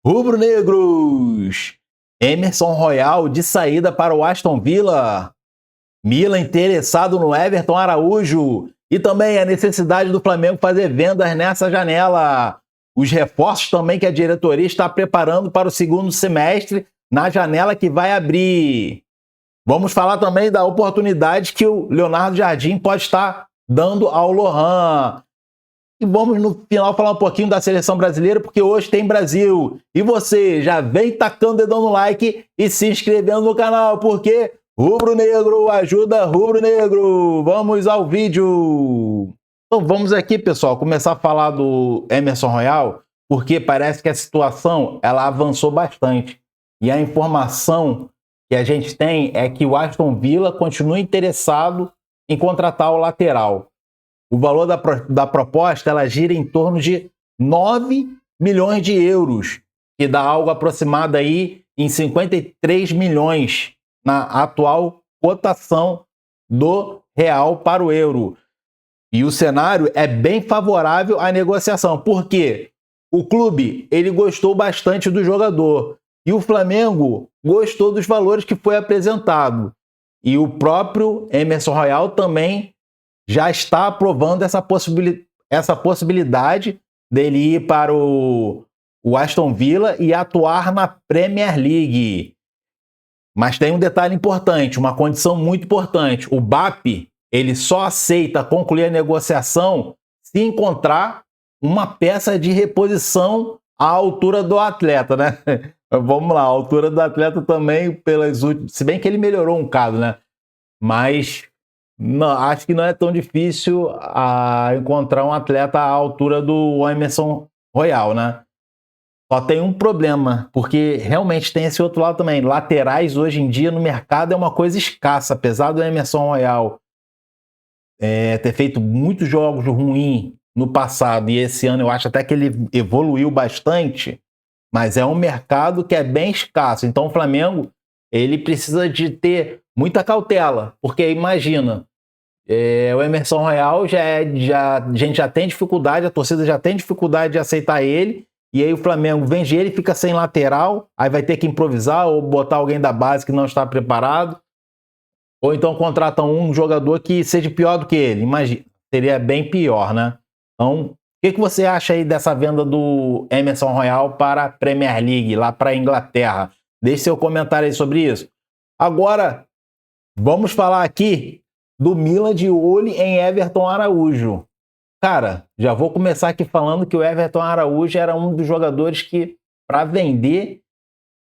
Rubro-negros! Emerson Royal de saída para o Aston Villa. Milan interessado no Everton Araújo. E também a necessidade do Flamengo fazer vendas nessa janela. Os reforços também que a diretoria está preparando para o segundo semestre na janela que vai abrir. Vamos falar também da oportunidade que o Leonardo Jardim pode estar dando ao Lohan. E vamos no final falar um pouquinho da seleção brasileira, porque hoje tem Brasil. E você já vem tacando o dedão no like e se inscrevendo no canal, porque Rubro-Negro ajuda Rubro-Negro. Vamos ao vídeo. Então vamos aqui, pessoal, começar a falar do Emerson Royal, porque parece que a situação ela avançou bastante. E a informação que a gente tem é que o Aston Villa continua interessado em contratar o lateral. O valor da proposta ela gira em torno de 9 milhões de euros, que dá algo aproximado aí em 53 milhões na atual cotação do real para o euro. E o cenário é bem favorável à negociação, porque o clube ele gostou bastante do jogador e o Flamengo gostou dos valores que foi apresentado. E o próprio Emerson Royal também já está aprovando essa possibilidade dele ir para o Aston Villa e atuar na Premier League. Mas tem um detalhe importante, uma condição muito importante. O BAP ele só aceita concluir a negociação se encontrar uma peça de reposição à altura do atleta, né? Vamos lá, a altura do atleta também, pelas últimas... Se bem que ele melhorou um bocado, né? Mas... não, acho que não é tão difícil encontrar um atleta à altura do Emerson Royal, né? Só tem um problema, porque realmente tem esse outro lado também. Laterais hoje em dia no mercado é uma coisa escassa, apesar do Emerson Royal ter feito muitos jogos ruins no passado e esse ano eu acho até que ele evoluiu bastante, mas é um mercado que é bem escasso. Então o Flamengo ele precisa de ter muita cautela, porque imagina, o Emerson Royal a gente já tem dificuldade, a torcida já tem dificuldade de aceitar ele, e aí o Flamengo vende ele, fica sem lateral, aí vai ter que improvisar ou botar alguém da base que não está preparado, ou então contratam um jogador que seja pior do que ele. Imagina, seria bem pior, né? Então, o que você acha aí dessa venda do Emerson Royal para a Premier League, lá para a Inglaterra? Deixe seu comentário aí sobre isso. Agora, vamos falar aqui do Milan de olho em Everton Araújo. Cara, já vou começar aqui falando que o Everton Araújo era um dos jogadores que, para vender,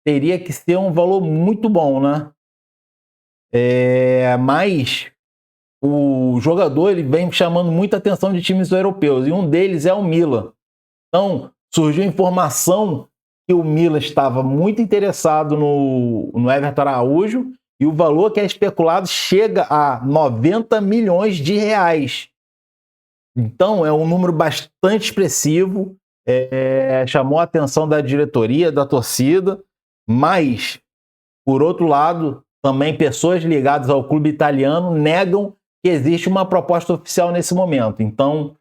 teria que ser um valor muito bom, né? Mas o jogador ele vem chamando muita atenção de times europeus, e um deles é o Milan. Então, surgiu informação que o Milan estava muito interessado no Everton Araújo, e o valor que é especulado chega a 90 milhões de reais. Então, é um número bastante expressivo, chamou a atenção da diretoria, da torcida, mas, por outro lado, também pessoas ligadas ao clube italiano negam que existe uma proposta oficial nesse momento. Então,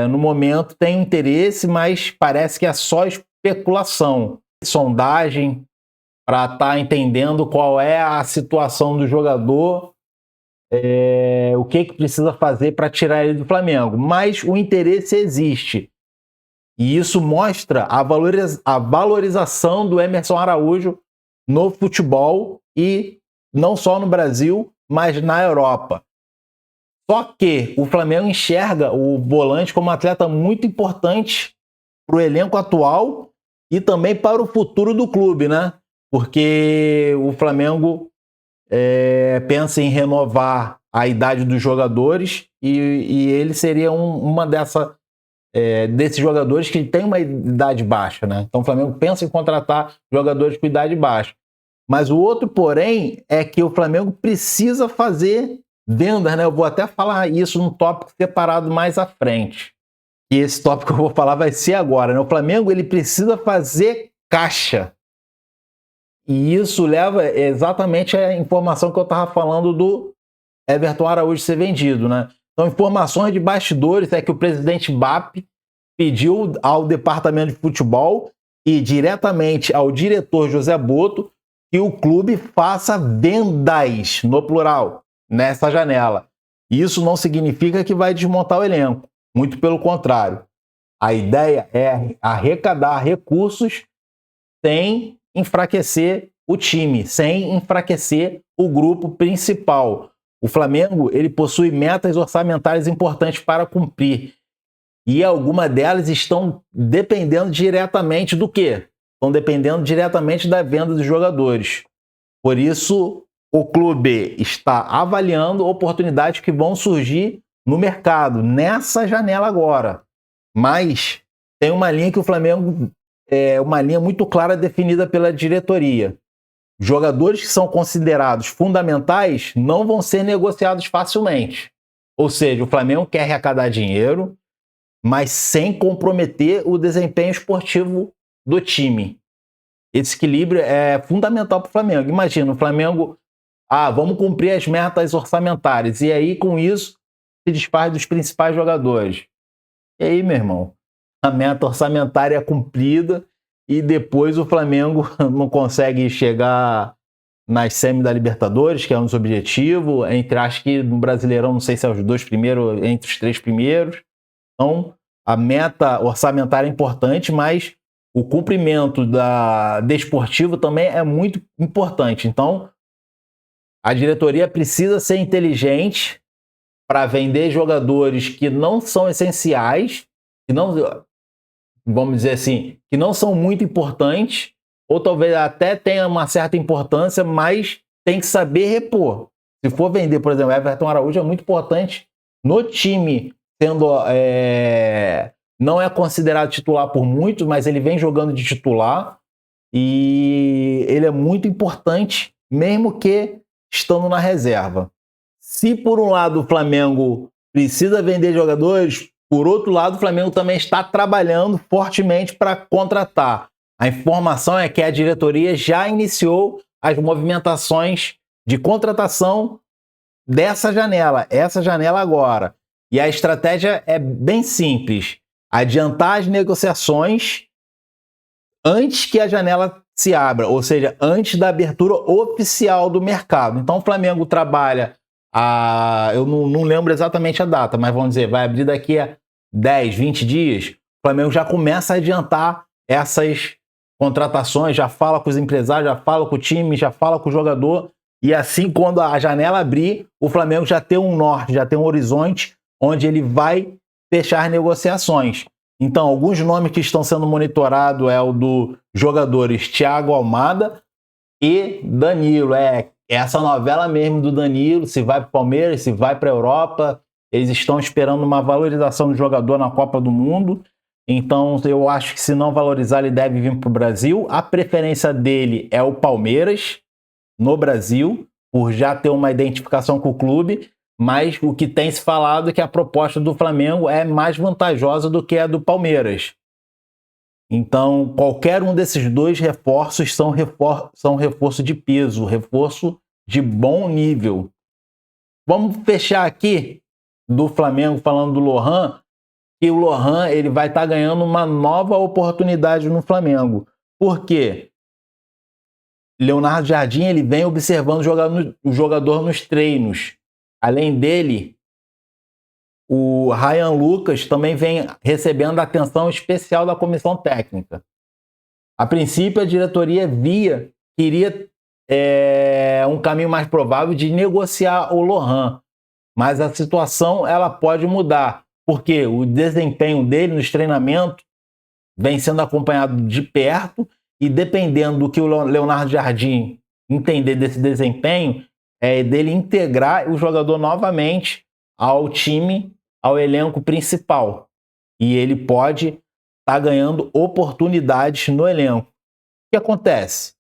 no momento tem interesse, mas parece que é só especulação, sondagem, para estar entendendo qual é a situação do jogador, o que precisa fazer para tirar ele do Flamengo. Mas o interesse existe. E isso mostra a valorização do Emerson Araújo no futebol, e não só no Brasil, mas na Europa. Só que o Flamengo enxerga o volante como um atleta muito importante para o elenco atual e também para o futuro do clube, né? Porque o Flamengo pensa em renovar a idade dos jogadores e ele seria uma desses jogadores que tem uma idade baixa, né? Então o Flamengo pensa em contratar jogadores com idade baixa. Mas o outro, porém, é que o Flamengo precisa fazer vendas, né? Eu vou até falar isso num tópico separado mais à frente. E esse tópico que eu vou falar vai ser agora, né? O Flamengo ele precisa fazer caixa. E isso leva exatamente à informação que eu estava falando do Everton Araújo ser vendido, né? Então, informações de bastidores é que o presidente BAP pediu ao departamento de futebol e diretamente ao diretor José Botto que o clube faça vendas, no plural, nessa janela. Isso não significa que vai desmontar o elenco, muito pelo contrário. A ideia é arrecadar recursos sem enfraquecer o time, sem enfraquecer o grupo principal. O Flamengo, ele possui metas orçamentárias importantes para cumprir. E algumas delas estão dependendo diretamente do quê? Estão dependendo diretamente da venda dos jogadores. Por isso, o clube está avaliando oportunidades que vão surgir no mercado, nessa janela agora. Mas tem uma linha que o Flamengo uma linha muito clara definida pela diretoria. Jogadores que são considerados fundamentais não vão ser negociados facilmente. Ou seja, o Flamengo quer arrecadar dinheiro, mas sem comprometer o desempenho esportivo do time. Esse equilíbrio é fundamental para o Flamengo. Imagina, o Flamengo, vamos cumprir as metas orçamentárias. E aí, com isso, se desfaz dos principais jogadores. E aí, meu irmão, a meta orçamentária é cumprida e depois o Flamengo não consegue chegar nas semi da Libertadores, que é um dos objetivos, acho que no Brasileirão, não sei se é os 2 primeiros, entre os 3 primeiros. Então, a meta orçamentária é importante, mas o cumprimento desportivo também é muito importante. Então, a diretoria precisa ser inteligente para vender jogadores que não são essenciais, que não, vamos dizer assim, que não são muito importantes, ou talvez até tenha uma certa importância, mas tem que saber repor. Se for vender, por exemplo, Everton Araújo é muito importante no time, sendo não é considerado titular por muitos, mas ele vem jogando de titular e ele é muito importante, mesmo que estando na reserva. Se por um lado o Flamengo precisa vender jogadores, por outro lado o Flamengo também está trabalhando fortemente para contratar. A informação é que a diretoria já iniciou as movimentações de contratação dessa janela, essa janela agora. E a estratégia é bem simples: adiantar as negociações antes que a janela se abra, ou seja, antes da abertura oficial do mercado. Então o Flamengo trabalha, eu não lembro exatamente a data, mas vamos dizer, vai abrir daqui a 10, 20 dias. O Flamengo já começa a adiantar essas contratações, já fala com os empresários, já fala com o time, já fala com o jogador, e assim, quando a janela abrir, o Flamengo já tem um norte, já tem um horizonte onde ele vai fechar negociações. Então, alguns nomes que estão sendo monitorados é o do jogadores Thiago Almada e Danilo. Essa novela mesmo do Danilo, se vai para o Palmeiras, se vai para a Europa. Eles estão esperando uma valorização do jogador na Copa do Mundo. Então, eu acho que se não valorizar, ele deve vir para o Brasil. A preferência dele é o Palmeiras, no Brasil, por já ter uma identificação com o clube. Mas o que tem se falado é que a proposta do Flamengo é mais vantajosa do que a do Palmeiras. Então, qualquer um desses dois reforços são reforço de peso, reforço de bom nível. Vamos fechar aqui do Flamengo falando do Lohan, que o Lohan ele vai estar ganhando uma nova oportunidade no Flamengo. Por quê? Leonardo Jardim ele vem observando o jogador nos treinos. Além dele, o Ryan Lucas também vem recebendo atenção especial da comissão técnica. A princípio, a diretoria queria um caminho mais provável de negociar o Lohan, mas a situação ela pode mudar, porque o desempenho dele nos treinamentos vem sendo acompanhado de perto e dependendo do que o Leonardo Jardim entender desse desempenho, dele integrar o jogador novamente ao time, ao elenco principal. E ele pode estar ganhando oportunidades no elenco. O que acontece?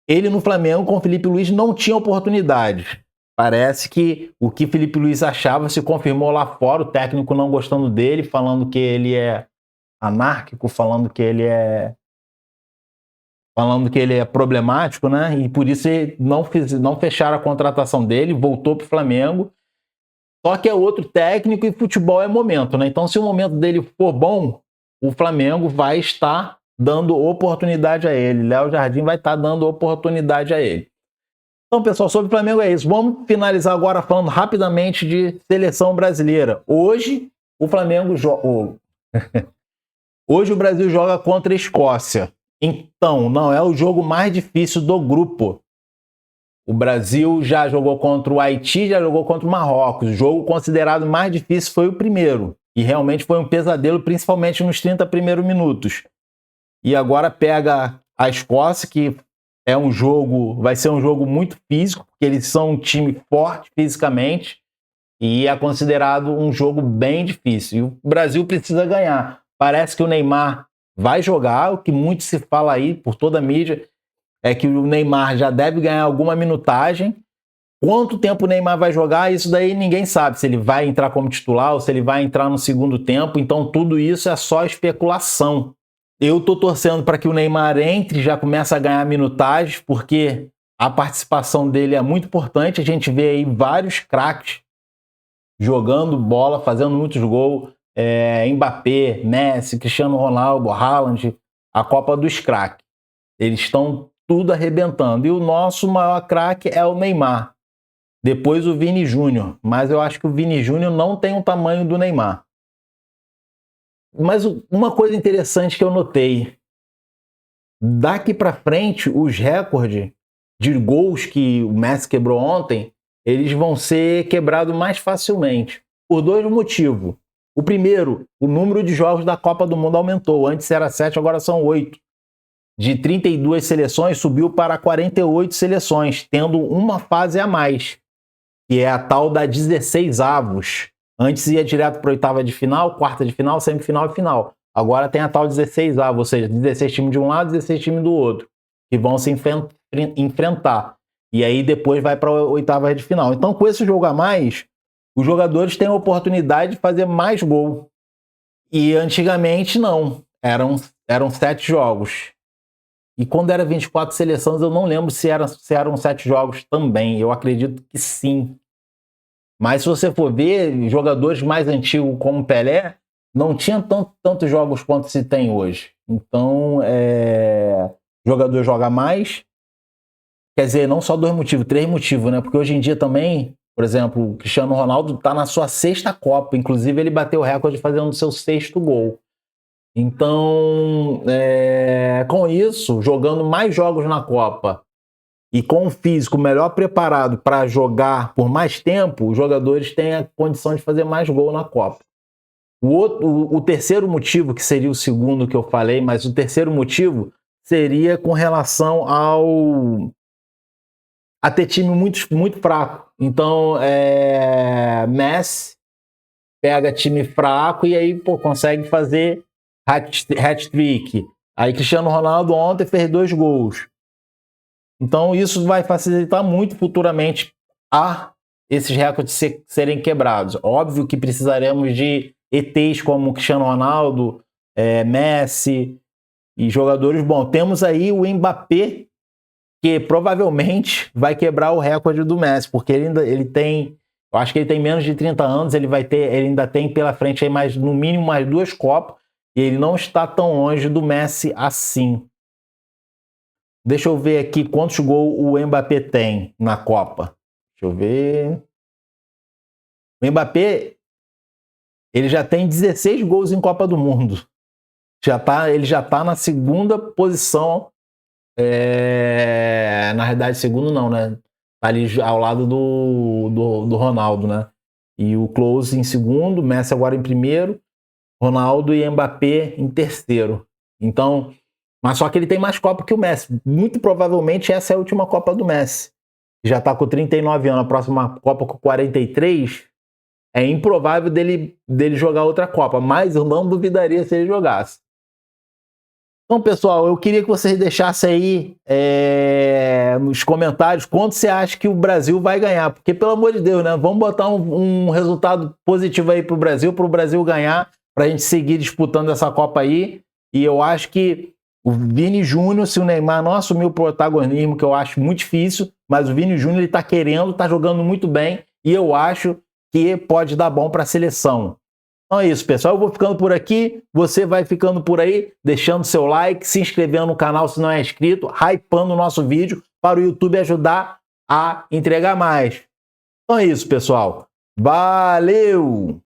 Ele no Flamengo com o Felipe Luiz não tinha oportunidade. Parece que o que Felipe Luiz achava se confirmou lá fora, o técnico não gostando dele, falando que ele é anárquico, falando que ele é problemático, né? E por isso não fecharam a contratação dele, voltou para o Flamengo. Só que é outro técnico e futebol é momento, né? Então, se o momento dele for bom, o Flamengo vai estar dando oportunidade a ele. Léo Jardim vai estar dando oportunidade a ele. Então, pessoal, sobre o Flamengo é isso. Vamos finalizar agora falando rapidamente de seleção brasileira. Hoje, o Flamengo joga... Hoje o Brasil joga contra a Escócia. Então, não é o jogo mais difícil do grupo. O Brasil já jogou contra o Haiti, já jogou contra o Marrocos. O jogo considerado mais difícil foi o primeiro. E realmente foi um pesadelo, principalmente nos 30 primeiros minutos. E agora pega a Escócia, que é um jogo, vai ser um jogo muito físico, porque eles são um time forte fisicamente. E é considerado um jogo bem difícil. E o Brasil precisa ganhar. Parece que o Neymar vai jogar, o que muito se fala aí por toda a mídia é que o Neymar já deve ganhar alguma minutagem. Quanto tempo o Neymar vai jogar, isso daí ninguém sabe. Se ele vai entrar como titular ou se ele vai entrar no segundo tempo. Então tudo isso é só especulação. Eu tô torcendo para que o Neymar entre e já comece a ganhar minutagens, porque a participação dele é muito importante. A gente vê aí vários craques jogando bola, fazendo muitos gols. Mbappé, Messi, Cristiano Ronaldo, Haaland, a Copa dos craques. Eles estão tudo arrebentando. E o nosso maior craque é o Neymar. Depois o Vini Júnior. Mas eu acho que o Vini Júnior não tem o tamanho do Neymar. Mas uma coisa interessante que eu notei. Daqui para frente, os recordes de gols que o Messi quebrou ontem, eles vão ser quebrados mais facilmente. Por dois motivos. O primeiro, o número de jogos da Copa do Mundo aumentou. Antes era 7, agora são 8. De 32 seleções, subiu para 48 seleções, tendo uma fase a mais, que é a tal da 16 avos. Antes ia direto para a oitava de final, quarta de final, semifinal e final. Agora tem a tal 16 avos, ou seja, 16 times de um lado e 16 times do outro, que vão se enfrentar. E aí depois vai para a oitava de final. Então, com esse jogo a mais, os jogadores têm a oportunidade de fazer mais gol. E antigamente não. Eram 7 jogos. E quando era 24 seleções, eu não lembro se eram 7 jogos também. Eu acredito que sim. Mas se você for ver, jogadores mais antigos como Pelé, não tinham tantos jogos quanto se tem hoje. Então, o jogador joga mais. Quer dizer, não só 2 motivos, 3 motivos, né? Porque hoje em dia também, por exemplo, o Cristiano Ronaldo está na sua 6ª Copa. Inclusive, ele bateu o recorde fazendo o seu 6º gol. Então, com isso, jogando mais jogos na Copa e com o físico melhor preparado para jogar por mais tempo, os jogadores têm a condição de fazer mais gol na Copa. O terceiro motivo, que seria o segundo que eu falei, mas o terceiro motivo seria com relação a ter time muito, muito fraco. Então, Messi pega time fraco e aí consegue fazer hat-trick. Aí Cristiano Ronaldo ontem fez 2 gols. Então isso vai facilitar muito futuramente a esses recordes serem quebrados. Óbvio que precisaremos de ETs como Cristiano Ronaldo, Messi e jogadores bons. Temos aí o Mbappé, que provavelmente vai quebrar o recorde do Messi, porque ele tem, eu acho que ele tem menos de 30 anos, ele ainda tem pela frente aí no mínimo mais 2 Copas. E ele não está tão longe do Messi assim. Deixa eu ver aqui quantos gols o Mbappé tem na Copa. Deixa eu ver. O Mbappé, ele já tem 16 gols em Copa do Mundo. Ele já está na 2ª posição. Na realidade, segundo não, né? Tá ali ao lado do Ronaldo, né? E o Klose em segundo, Messi agora em primeiro. Ronaldo e Mbappé em terceiro. Então, mas só que ele tem mais Copa que o Messi. Muito provavelmente essa é a última Copa do Messi. Já está com 39 anos, a próxima Copa com 43. É improvável dele jogar outra Copa, mas eu não duvidaria se ele jogasse. Então, pessoal, eu queria que vocês deixassem aí nos comentários quanto você acha que o Brasil vai ganhar. Porque, pelo amor de Deus, né? Vamos botar um resultado positivo aí para o Brasil ganhar, para a gente seguir disputando essa Copa aí. E eu acho que o Vini Júnior, se o Neymar não assumir o protagonismo, que eu acho muito difícil, mas o Vini Júnior está querendo, está jogando muito bem, e eu acho que pode dar bom para a seleção. Então é isso, pessoal. Eu vou ficando por aqui. Você vai ficando por aí, deixando seu like, se inscrevendo no canal se não é inscrito, hypando o nosso vídeo para o YouTube ajudar a entregar mais. Então é isso, pessoal. Valeu!